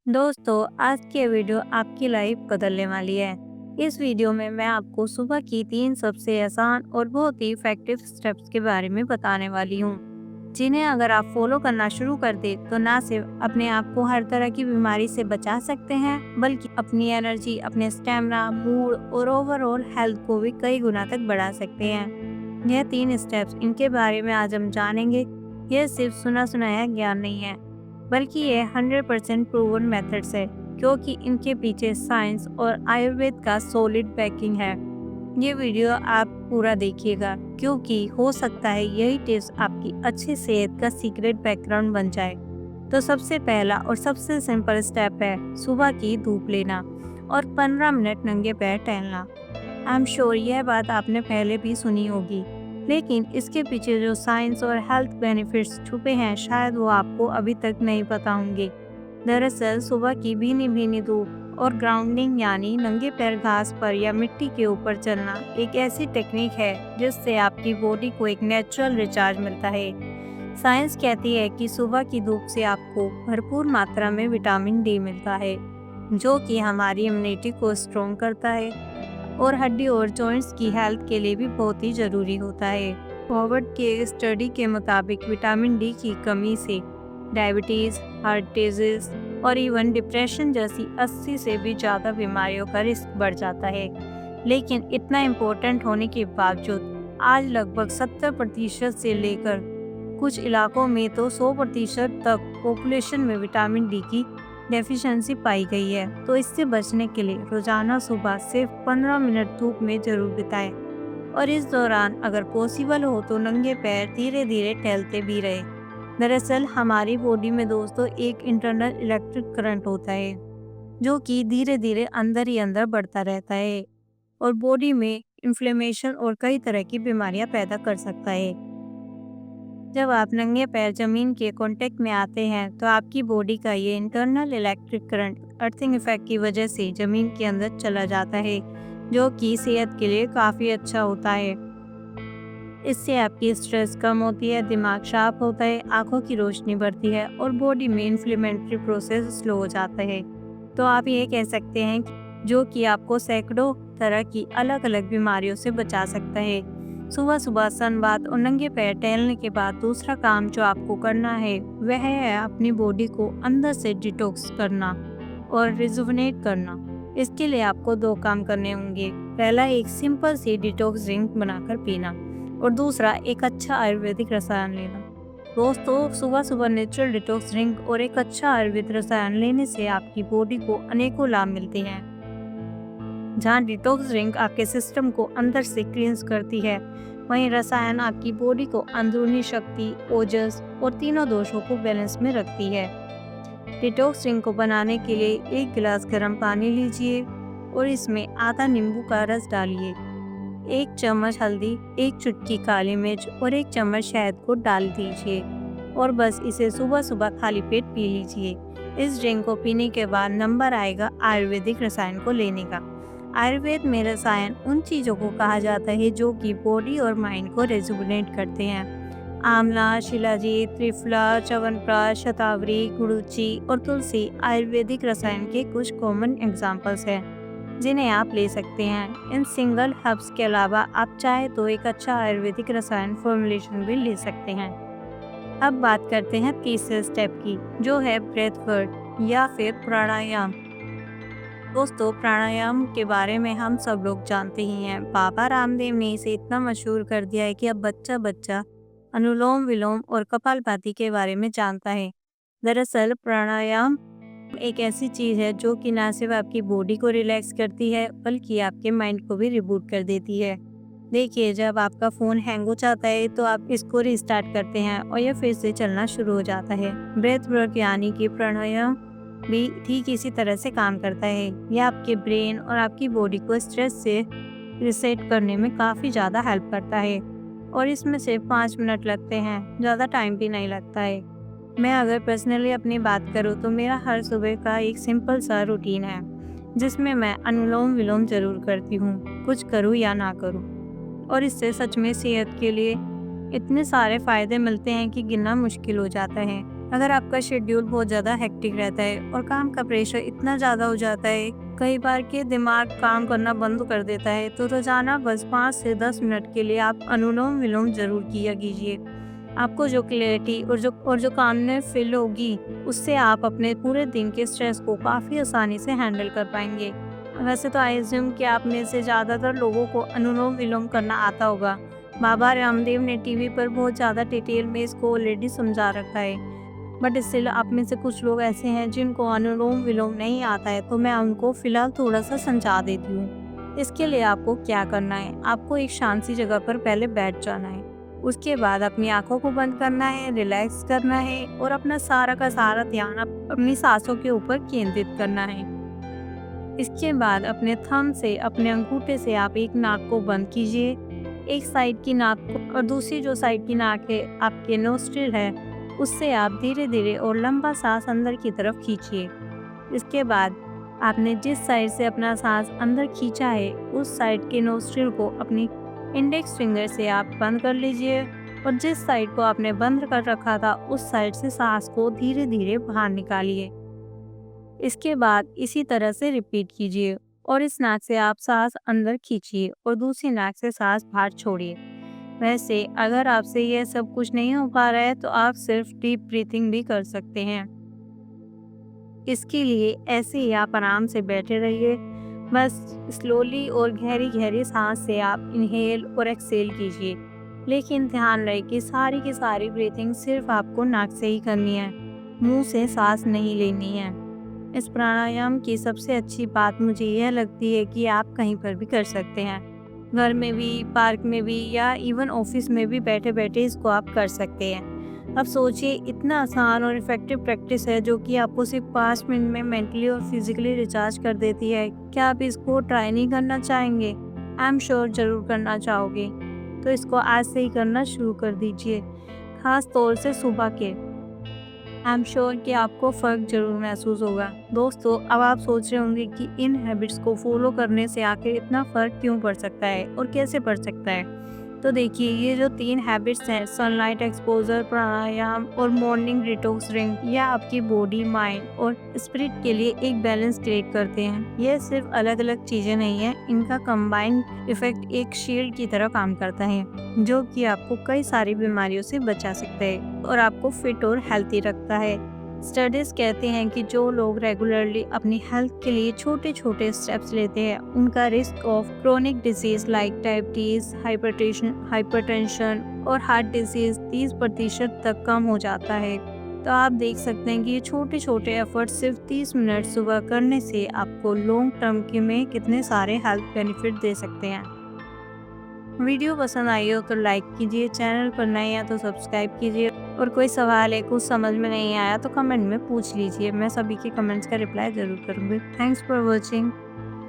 दोस्तों, आज की ये वीडियो आपकी लाइफ बदलने वाली है। इस वीडियो में मैं आपको सुबह की 3 सबसे आसान और बहुत ही इफेक्टिव स्टेप्स के बारे में बताने वाली हूँ, जिन्हें अगर आप फॉलो करना शुरू कर दे तो ना सिर्फ अपने आप को हर तरह की बीमारी से बचा सकते हैं, बल्कि अपनी एनर्जी, अपने स्टेमिना, मूड और ओवरऑल हेल्थ को भी कई गुना तक बढ़ा सकते हैं। यह 3 स्टेप्स, इनके बारे में आज हम जानेंगे। यह सिर्फ सुना सुनाया ज्ञान नहीं है, बल्कि ये 100% प्रूवन मेथड्स है, क्योंकि इनके पीछे साइंस और आयुर्वेद का सॉलिड बैकिंग है। ये वीडियो आप पूरा देखिएगा, क्योंकि हो सकता है यही टिप्स आपकी अच्छी सेहत का सीक्रेट बैकग्राउंड बन जाए। तो सबसे पहला और सबसे सिंपल स्टेप है सुबह की धूप लेना और 15 मिनट नंगे पैर टहलना। आई एम श्योर यह बात आपने पहले भी सुनी होगी, लेकिन इसके पीछे जो साइंस और हेल्थ बेनिफिट्स छुपे हैं, शायद वो आपको अभी तक नहीं पता होंगे। दरअसल सुबह की भीनी भीनी धूप और ग्राउंडिंग, यानी नंगे पैर घास पर या मिट्टी के ऊपर चलना, एक ऐसी टेक्निक है जिससे आपकी बॉडी को एक नेचुरल रिचार्ज मिलता है। साइंस कहती है कि सुबह की धूप से आपको भरपूर मात्रा में विटामिन डी मिलता है, जो कि हमारी इम्यूनिटी को स्ट्रॉन्ग करता है और हड्डी और जॉइंट्स की हेल्थ के लिए भी बहुत ही ज़रूरी होता है। फॉरवर्ड के स्टडी के मुताबिक विटामिन डी की कमी से डायबिटीज़, हार्ट डिजीज और इवन डिप्रेशन जैसी 80 से भी ज़्यादा बीमारियों का रिस्क बढ़ जाता है। लेकिन इतना इम्पोर्टेंट होने के बावजूद आज लगभग 70% से लेकर कुछ इलाकों में तो 100% तक पॉपुलेशन में विटामिन डी की डेफिशिएंसी पाई गई है। तो इससे बचने के लिए रोजाना सुबह सिर्फ 15 मिनट धूप में जरूर बिताएं, और इस दौरान अगर पॉसिबल हो तो नंगे पैर धीरे धीरे टहलते भी रहे। दरअसल हमारी बॉडी में दोस्तों एक इंटरनल इलेक्ट्रिक करंट होता है, जो कि धीरे धीरे अंदर ही अंदर बढ़ता रहता है और बॉडी में इन्फ्लेमेशन और कई तरह की बीमारियां पैदा कर सकता है। जब आप नंगे पैर जमीन के कांटेक्ट में आते हैं तो आपकी बॉडी का ये internal electric current earthing effect की वजह से जमीन के अंदर चला जाता है, जो कि सेहत के लिए काफ़ी अच्छा होता है। इससे आपकी स्ट्रेस कम होती है, दिमाग शार्प होता है, आंखों की रोशनी बढ़ती है और बॉडी में इन्फ्लेमेटरी प्रोसेस स्लो हो जाता है। तो आप ये कह सकते हैं जो कि आपको सैकड़ों तरह की अलग अलग बीमारियों से बचा सकता है। सुबह सुबह सनबाथ और नंगे पैर टहलने के बाद दूसरा काम जो आपको करना है वह है अपनी बॉडी को अंदर से डिटॉक्स करना और रिजुवनेट करना। इसके लिए आपको 2 काम करने होंगे। पहला, एक सिंपल सी डिटॉक्स ड्रिंक बनाकर पीना और दूसरा, एक अच्छा आयुर्वेदिक रसायन लेना। दोस्तों, सुबह सुबह नेचुरल डिटॉक्स ड्रिंक और एक अच्छा आयुर्वेदिक रसायन लेने से आपकी बॉडी को अनेकों लाभ मिलते हैं। जहाँ डिटॉक्स ड्रिंक आपके सिस्टम को अंदर से क्लींस करती है, वहीं रसायन आपकी बॉडी को अंदरूनी शक्ति, ओजस और तीनों दोषों को बैलेंस में रखती है। डिटॉक्स ड्रिंक को बनाने के लिए 1 गिलास गर्म पानी लीजिए और इसमें आधा नींबू का रस डालिए, 1 चम्मच हल्दी, 1 चुटकी काली मिर्च और 1 चम्मच शहद को डाल दीजिए और बस इसे सुबह सुबह खाली पेट पी लीजिए। इस ड्रिंक को पीने के बाद नंबर आएगा आयुर्वेदिक रसायन को लेने का। आयुर्वेद में रसायन उन चीज़ों को कहा जाता है जो कि बॉडी और माइंड को रेजुविनेट करते हैं। आंवला, शिलाजीत, त्रिफला, च्यवनप्राश, शतावरी, गुड़ुचि और तुलसी आयुर्वेदिक रसायन के कुछ कॉमन एग्जाम्पल्स हैं जिन्हें आप ले सकते हैं। इन सिंगल हर्ब्स के अलावा आप चाहे तो एक अच्छा आयुर्वेदिक रसायन फॉर्मुलेशन भी ले सकते हैं। अब बात करते हैं तीसरे स्टेप की, जो है ब्रेथ वर्क या फिर प्राणायाम। दोस्तों, प्राणायाम के बारे में हम सब लोग जानते ही हैं। बाबा रामदेव ने इसे इतना मशहूर कर दिया है कि अब बच्चा बच्चा अनुलोम विलोम और कपालभाति के बारे में जानता है। दरअसल प्राणायाम एक ऐसी चीज है जो कि न सिर्फ आपकी बॉडी को रिलैक्स करती है, बल्कि आपके माइंड को भी रिबूट कर देती है। देखिए, जब आपका फोन हैंग हो जाता है तो आप इसको रिस्टार्ट करते हैं और यह फिर से चलना शुरू हो जाता है। ब्रेथ वर्क यानी कि प्राणायाम भी ठीक इसी तरह से काम करता है। यह आपके ब्रेन और आपकी बॉडी को स्ट्रेस से रिसेट करने में काफ़ी ज़्यादा हेल्प करता है और इसमें सिर्फ 5 मिनट लगते हैं, ज़्यादा टाइम भी नहीं लगता है। मैं अगर पर्सनली अपनी बात करूँ तो मेरा हर सुबह का एक सिंपल सा रूटीन है, जिसमें मैं अनुलोम विलोम ज़रूर करती हूँ, कुछ करूँ या ना करूँ। और इससे सच में सेहत के लिए इतने सारे फ़ायदे मिलते हैं कि गिनना मुश्किल हो जाता है। अगर आपका शेड्यूल बहुत ज़्यादा हेक्टिक रहता है और काम का प्रेशर इतना ज़्यादा हो जाता है कई बार कि दिमाग काम करना बंद कर देता है, तो रोज़ाना बस 5 से 10 मिनट के लिए आप अनुलोम विलोम ज़रूर किया कीजिए। आपको जो क्लैरिटी और जो कामनेस फील होगी, उससे आप अपने पूरे दिन के स्ट्रेस को काफ़ी आसानी से हैंडल कर पाएंगे। वैसे तो आई अज्यूम कि आप में से ज़्यादातर लोगों को अनुलोम विलोम करना आता होगा। बाबा रामदेव ने टीवी पर बहुत ज़्यादा डिटेल में इसको ऑलरेडी समझा रखा है। बट स्टिल आप में से कुछ लोग ऐसे हैं जिनको अनुलोम विलोम नहीं आता है, तो मैं उनको फिलहाल थोड़ा सा समझा देती हूँ। इसके लिए आपको क्या करना है, आपको एक शांत सी जगह पर पहले बैठ जाना है। उसके बाद अपनी आंखों को बंद करना है, रिलैक्स करना है और अपना सारा का सारा ध्यान अपनी सांसों के ऊपर केंद्रित करना है। इसके बाद अपने थंब से अपने अंगूठे से आप एक नाक को बंद कीजिए, एक साइड की नाक को, और दूसरी जो साइड की नाक है आपके नोस्ट्रिल है, उससे आप धीरे धीरे और लंबा सांस अंदर की तरफ खींचिए। इसके बाद आपने जिस साइड से अपना सांस अंदर खींचा है उस साइड के नोस्ट्रिल को अपनी इंडेक्स फिंगर से आप बंद कर लीजिए और जिस साइड को आपने बंद कर रखा था उस साइड से सांस को धीरे धीरे बाहर निकालिए। इसके बाद इसी तरह से रिपीट कीजिए और इस नाक से आप सांस अंदर खींचिए और दूसरी नाक से सांस बाहर छोड़िए। वैसे अगर आपसे यह सब कुछ नहीं हो पा रहा है तो आप सिर्फ डीप ब्रीथिंग भी कर सकते हैं। इसके लिए ऐसे ही आप आराम से बैठे रहिए, बस स्लोली और गहरी गहरी सांस से आप इनहेल और एक्सहेल कीजिए। लेकिन ध्यान रहे कि सारी की सारी ब्रीथिंग सिर्फ आपको नाक से ही करनी है, मुंह से सांस नहीं लेनी है। इस प्राणायाम की सबसे अच्छी बात मुझे यह लगती है कि आप कहीं पर भी कर सकते हैं, घर में भी, पार्क में भी या इवन ऑफिस में भी बैठे बैठे इसको आप कर सकते हैं। अब सोचिए, इतना आसान और इफेक्टिव प्रैक्टिस है जो कि आपको सिर्फ 5 मिनट में मेंटली और फिजिकली रिचार्ज कर देती है। क्या आप इसको ट्राई नहीं करना चाहेंगे? आई एम श्योर जरूर करना चाहोगे। तो इसको आज से ही करना शुरू कर दीजिए, खास तौर से सुबह के। आई एम श्योर कि आपको फ़र्क ज़रूर महसूस होगा। दोस्तों, अब आप सोच रहे होंगे कि इन हैबिट्स को फॉलो करने से आखिर इतना फ़र्क क्यों पड़ सकता है और कैसे पड़ सकता है। तो देखिए, ये जो 3 हैबिट्स हैं, सनलाइट एक्सपोजर, प्राणायाम और मॉर्निंग डिटॉक्स ड्रिंक, यह आपकी बॉडी, माइंड और स्पिरिट के लिए एक बैलेंस क्रिएट करते हैं। ये सिर्फ अलग अलग चीज़ें नहीं हैं, इनका कंबाइंड इफेक्ट एक शील्ड की तरह काम करता है जो कि आपको कई सारी बीमारियों से बचा सकता है और आपको फिट और हेल्थी रखता है। स्टडीज कहते हैं कि जो लोग रेगुलरली अपनी हेल्थ के लिए छोटे छोटे स्टेप्स लेते हैं, उनका risk of chronic disease like diabetes, hypertension और हार्ट डिजीज 30% तक कम हो जाता है। तो आप देख सकते हैं कि ये छोटे छोटे एफर्ट सिर्फ 30 मिनट सुबह करने से आपको लॉन्ग टर्म के में कितने सारे हेल्थ बेनिफिट दे सकते हैं। वीडियो पसंद आई हो तो लाइक कीजिए, चैनल पर नए हैं तो सब्सक्राइब कीजिए और कोई सवाल है, कुछ समझ में नहीं आया तो कमेंट में पूछ लीजिए। मैं सभी के कमेंट्स का रिप्लाई ज़रूर करूँगी। Thanks for watching.